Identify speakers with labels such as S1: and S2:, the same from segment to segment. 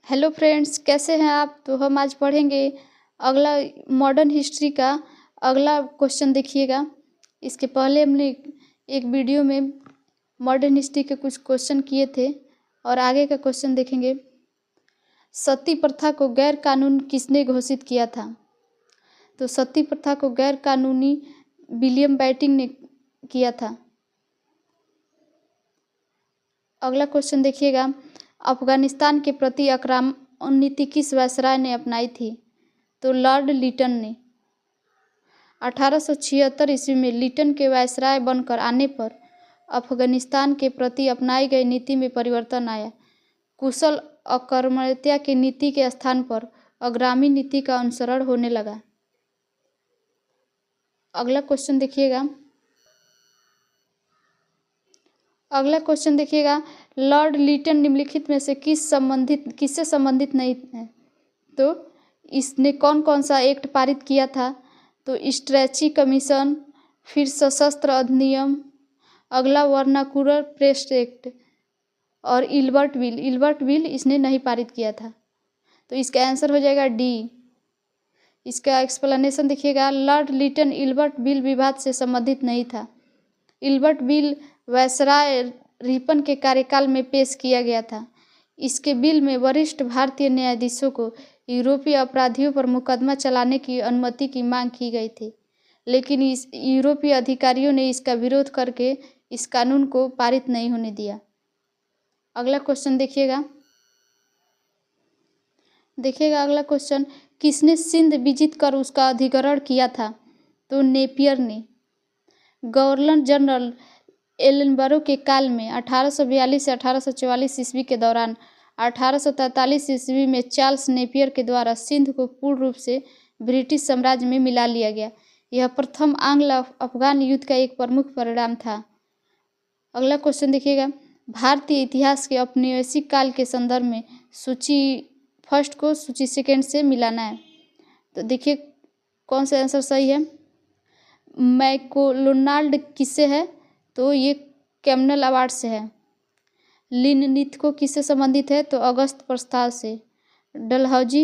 S1: Hello friends, कैसे हैं आप। तो हम आज पढ़ेंगे अगला मॉडर्न हिस्ट्री का अगला क्वेश्चन। देखिएगा, इसके पहले हमने एक वीडियो में मॉडर्न हिस्ट्री के कुछ क्वेश्चन किए थे और आगे का क्वेश्चन देखेंगे। सती प्रथा को गैर कानून किसने घोषित किया था। तो सती प्रथा को गैर कानूनी विलियम बेंटिक ने किया था। अगला क्वेश्चन देखिएगा, अफगानिस्तान के प्रति आक्रामक नीति किस वायसराय ने अपनाई थी। तो लॉर्ड लिटन ने। 1876 ईस्वी में लिटन के वायसराय बनकर आने पर अफगानिस्तान के प्रति अपनाई गई नीति में परिवर्तन आया। कुशल आक्रामकता की नीति के स्थान पर अग्रामी नीति का अनुसरण होने लगा। अगला क्वेश्चन देखिएगा, लॉर्ड लिटन निम्नलिखित में से किससे संबंधित नहीं है। तो इसने कौन कौन सा एक्ट पारित किया था। तो स्ट्रेची कमीशन, फिर सशस्त्र अधिनियम, अगला वर्नाकुलर प्रेस एक्ट और इल्बर्ट बिल इसने नहीं पारित किया था। तो इसका आंसर हो जाएगा डी। इसका एक्सप्लेनेशन देखिएगा, लॉर्ड लिटन इल्बर्ट बिल विवाद से संबंधित नहीं था। इल्बर्ट बिल वायसराय रिपन के कार्यकाल में पेश किया गया था। इसके बिल में वरिष्ठ भारतीय न्यायाधीशों को यूरोपीय अपराधियों पर मुकदमा चलाने की अनुमति की मांग की गई थी, लेकिन इस यूरोपीय अधिकारियों ने इसका विरोध करके इस कानून को पारित नहीं होने दिया। अगला क्वेश्चन देखिएगा, अगला क्वेश्चन, किसने सिंध विजित कर उसका अधिग्रहण किया था। तो नेपियर ने। गवर्नर जनरल एलनबरो के काल में 1842 से 1844 ईस्वी के दौरान 1843 ईस्वी में चार्ल्स नेपियर के द्वारा सिंध को पूर्ण रूप से ब्रिटिश साम्राज्य में मिला लिया गया। यह प्रथम आंग्ल अफगान युद्ध का एक प्रमुख परिणाम था। अगला क्वेश्चन देखिएगा, भारतीय इतिहास के औपनिवेशिक काल के संदर्भ में सूची फर्स्ट को सूची सेकेंड से मिलाना है। तो देखिए कौन सा आंसर सही है। मैकडोनाल्ड किससे है। तो ये कैमनल अवार्ड से है। लिनलिथगो किससे संबंधित है। तो अगस्त प्रस्ताव से। डलहौजी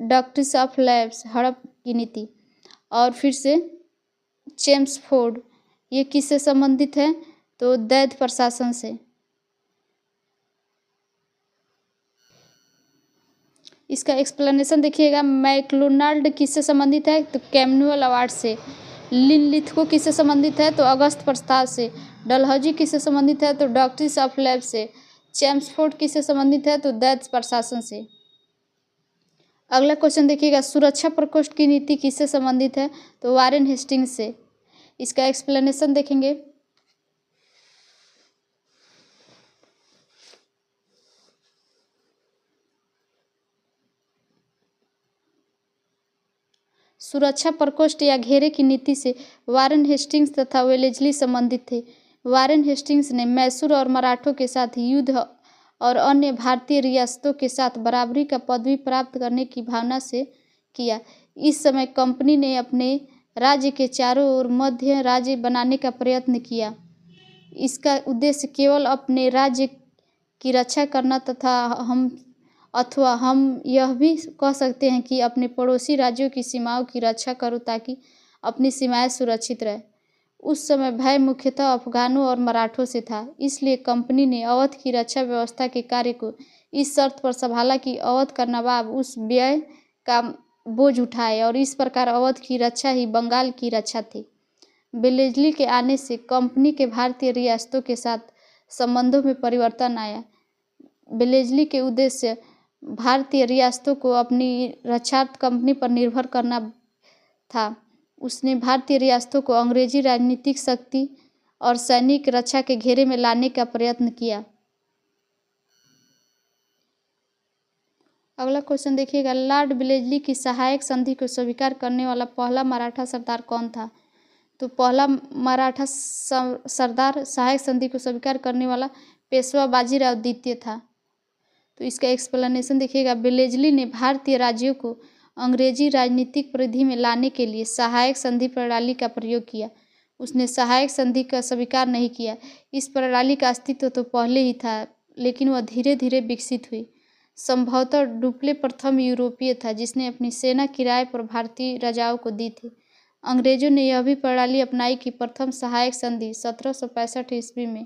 S1: डॉक्ट्रिन ऑफ लैब्स हड़प की नीति। और फिर से चेम्सफोर्ड, ये किससे संबंधित है। तो दैत्य प्रशासन से। इसका एक्सप्लेनेशन देखिएगा, मैकडोनाल्ड किससे संबंधित है। तो कैमनुअल अवार्ड से। लिनलिथगो किससे संबंधित है। तो अगस्त प्रस्ताव से। डलहौजी किससे संबंधित है। तो डॉक्ट्रिन ऑफ लैब से। चेम्सफोर्ड किससे संबंधित है। तो दैत्य प्रशासन से। अगला क्वेश्चन देखिएगा, सुरक्षा प्रकोष्ठ की नीति किससे संबंधित है। तो वारेन हेस्टिंग्स से। इसका एक्सप्लेनेशन देखेंगे, सुरक्षा प्रकोष्ठ या घेरे की नीति से वारेन हेस्टिंग्स तथा वेलेस्ली संबंधित थे। वारेन हेस्टिंग्स ने मैसूर और मराठों के साथ युद्ध और अन्य भारतीय रियासतों के साथ बराबरी का पदवी प्राप्त करने की भावना से किया। इस समय कंपनी ने अपने राज्य के चारों ओर मध्य राज्य बनाने का प्रयत्न किया। इसका उद्देश्य केवल अपने राज्य की रक्षा करना अथवा हम यह भी कह सकते हैं कि अपने पड़ोसी राज्यों की सीमाओं की रक्षा करो ताकि अपनी सीमाएं सुरक्षित रहे। उस समय भय मुख्यतः अफगानों और मराठों से था, इसलिए कंपनी ने अवध की रक्षा व्यवस्था के कार्य को इस शर्त पर संभाला कि अवध का नवाब उस व्यय का बोझ उठाए और इस प्रकार अवध की रक्षा ही बंगाल की रक्षा थी। वेलेस्ली के आने से कंपनी के भारतीय रियासतों के साथ संबंधों में परिवर्तन आया। वेलेस्ली के उद्देश्य भारतीय रियासतों को अपनी रक्षार्थ कंपनी पर निर्भर करना था। उसने भारतीय रियासतों को अंग्रेजी राजनीतिक शक्ति और सैनिक रक्षा के घेरे में लाने का प्रयत्न किया। अगला क्वेश्चन देखिएगा, लॉर्ड वेलेस्ली की सहायक संधि को स्वीकार करने वाला पहला मराठा सरदार कौन था। तो पहला मराठा सरदार सहायक संधि को स्वीकार करने वाला पेशवा बाजीराव द्वितीय था। तो इसका एक्सप्लेनेशन देखिएगा, वेलेस्ली ने भारतीय राज्यों को अंग्रेजी राजनीतिक परिधि में लाने के लिए सहायक संधि प्रणाली का प्रयोग किया। उसने सहायक संधि का स्वीकार नहीं किया। इस प्रणाली का अस्तित्व तो पहले ही था, लेकिन वह धीरे धीरे विकसित हुई। संभवतः डुप्ले प्रथम यूरोपीय था जिसने अपनी सेना किराए पर भारतीय राजाओं को दी थी। अंग्रेजों ने यह भी प्रणाली अपनाई कि प्रथम सहायक संधि 1765 ईस्वी में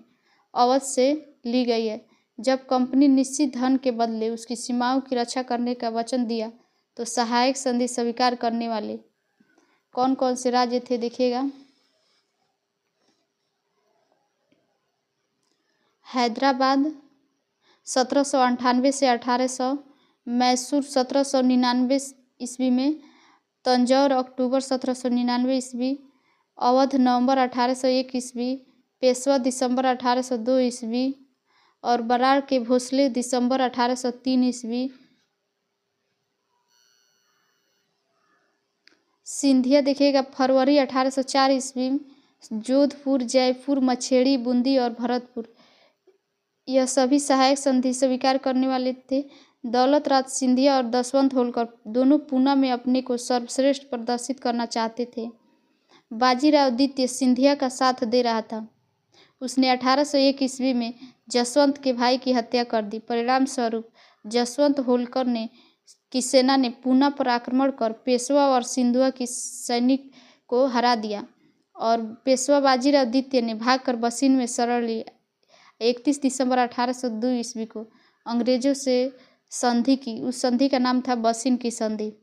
S1: अवध से ली गई है। जब कंपनी निश्चित धन के बदले उसकी सीमाओं की रक्षा करने का वचन दिया तो सहायक संधि स्वीकार करने वाले कौन कौन से राज्य थे देखिएगा। हैदराबाद 1798 से 1800, मैसूर 1799 ईस्वी में, तंजौर अक्टूबर 1799 ईस्वी, अवध नवंबर 1801 ईस्वी, पेशवा दिसंबर 1802 ईस्वी और बराड़ के भोसले दिसंबर 1803 ईस्वी। सिंधिया देखिएगा फरवरी 1804 ईस्वी, जोधपुर, जयपुर, मछेड़ी, बूंदी और भरतपुर, यह सभी सहायक संधि स्वीकार करने वाले थे। दौलत राज सिंधिया और दशवंत होलकर दोनों पूना में अपने को सर्वश्रेष्ठ प्रदर्शित करना चाहते थे। बाजीराव द्वितीय सिंधिया का साथ दे रहा था। उसने 1801 ईस्वी में जसवंत के भाई की हत्या कर दी। परिणाम स्वरूप जसवंत होलकर की सेना ने पूना पर आक्रमण कर पेशवा और सिंधुआ की सैनिक को हरा दिया और पेशवा बाजीराव द्वितीय ने भागकर बसीन में शरण ली। 31 दिसंबर 1802 ईस्वी को अंग्रेजों से संधि की। उस संधि का नाम था बसीन की संधि।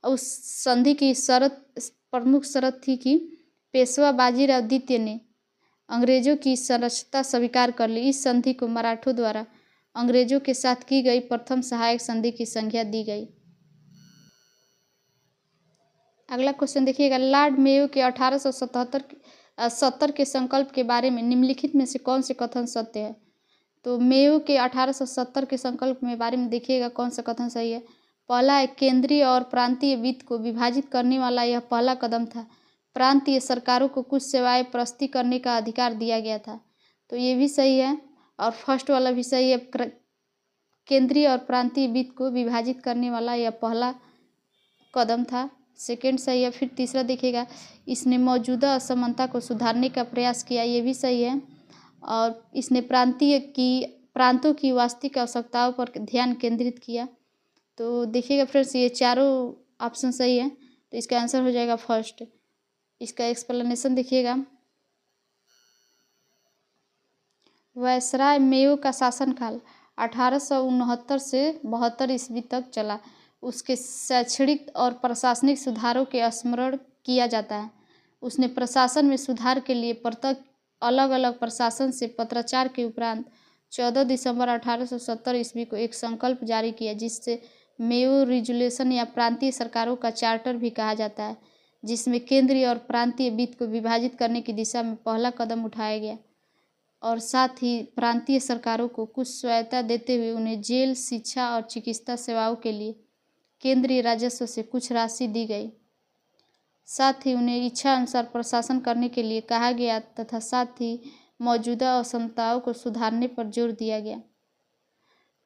S1: उस संधि की प्रमुख शर्त थी कि पेशवा बाजीराव द्वितीय ने अंग्रेजों की सदस्यता स्वीकार कर ली। इस संधि को मराठों द्वारा अंग्रेजों के साथ की गई प्रथम सहायक संधि की संज्ञा दी गई। अगला क्वेश्चन देखिएगा, लॉर्ड मेयो के 1870 के संकल्प के बारे में निम्नलिखित में से कौन से कथन सत्य है। तो मेयो के 1870 के संकल्प में बारे में देखिएगा कौन सा कथन सही है। पहला है, केंद्रीय और प्रांतीय वित्त को विभाजित करने वाला यह पहला कदम था। प्रांतीय सरकारों को कुछ सेवाएं प्रस्तुत करने का अधिकार दिया गया था, तो ये भी सही है और फर्स्ट वाला भी सही है। केंद्रीय और प्रांतीय वित्त को विभाजित करने वाला यह पहला कदम था, सेकेंड सही है। फिर तीसरा देखिएगा, इसने मौजूदा असमानता को सुधारने का प्रयास किया, ये भी सही है। और इसने प्रांतों की वास्तविक आवश्यकताओं पर ध्यान केंद्रित किया। तो देखिएगा फ्रेंड्स, ये चारों ऑप्शन सही है, तो इसका आंसर हो जाएगा फर्स्ट। इसका एक्सप्लेनेशन देखिएगा, वायसराय मेयो का शासनकाल 1869 से 72 ईस्वी तक चला। उसके शैक्षणिक और प्रशासनिक सुधारों के स्मरण किया जाता है। उसने प्रशासन में सुधार के लिए प्रत्येक अलग अलग प्रशासन से पत्राचार के उपरांत 14 दिसंबर 1870 ईस्वी को एक संकल्प जारी किया, जिससे मेयो रिजोल्यूशन या प्रांतीय सरकारों का चार्टर भी कहा जाता है, जिसमें केंद्रीय और प्रांतीय वित्त को विभाजित करने की दिशा में पहला कदम उठाया गया और साथ ही प्रांतीय सरकारों को कुछ स्वायत्तता देते हुए उन्हें जेल, शिक्षा और चिकित्सा सेवाओं के लिए केंद्रीय राजस्व से कुछ राशि दी गई। साथ ही उन्हें इच्छा अनुसार प्रशासन करने के लिए कहा गया तथा साथ ही मौजूदा असमानताओं को सुधारने पर जोर दिया गया।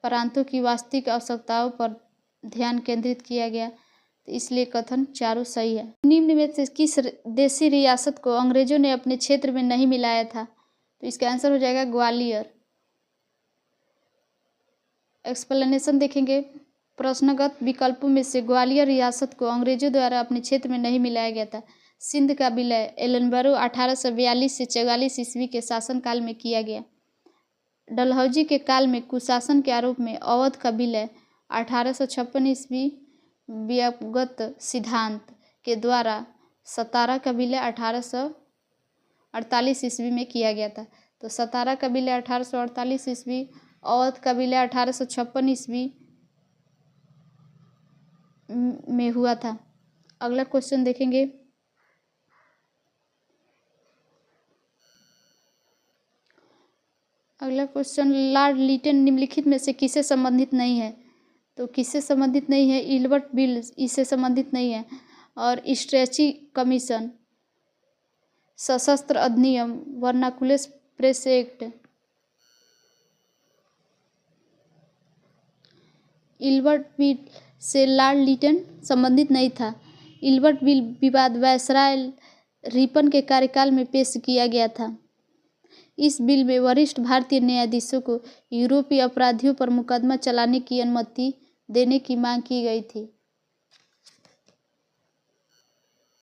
S1: प्रांतों की वास्तविक आवश्यकताओं पर ध्यान केंद्रित किया गया, तो इसलिए कथन चारों सही है। निम्न में से किस देशी रियासत को अंग्रेजों ने अपने क्षेत्र में नहीं मिलाया था, तो इसका आंसर हो जाएगा ग्वालियर। एक्सप्लेनेशन देखेंगे, प्रश्नगत विकल्पों में से ग्वालियर रियासत को अंग्रेजों द्वारा अपने क्षेत्र में नहीं मिलाया गया था। सिंध का विलय एलनबरो 1842 से 44 ईस्वी के शासनकाल में किया गया। डलहौजी के काल में कुशासन के आरोप में अवध का विलय 1856 ईस्वी व्यक्तिगत सिद्धांत के द्वारा। सतारा का विलय 1848 ईस्वी में किया गया था। तो सतारा का विलय 1848 ईस्वी, अवध का विलय 1856 ईस्वी में हुआ था। अगला क्वेश्चन देखेंगे, अगला क्वेश्चन, लॉर्ड लिटन निम्नलिखित में से किससे संबंधित नहीं है। तो किससे संबंधित नहीं है, इल्बर्ट बिल इससे संबंधित नहीं है और स्ट्रेची कमीशन, सशस्त्र अधिनियम, vernacular press act. Ilbert bill से लॉर्ड लिटन संबंधित नहीं था। इल्बर्ट बिल विवाद वायसराय रिपन के कार्यकाल में पेश किया गया था। इस बिल में वरिष्ठ भारतीय न्यायाधीशों को यूरोपीय अपराधियों पर मुकदमा चलाने की अनुमति देने की मांग की गई थी।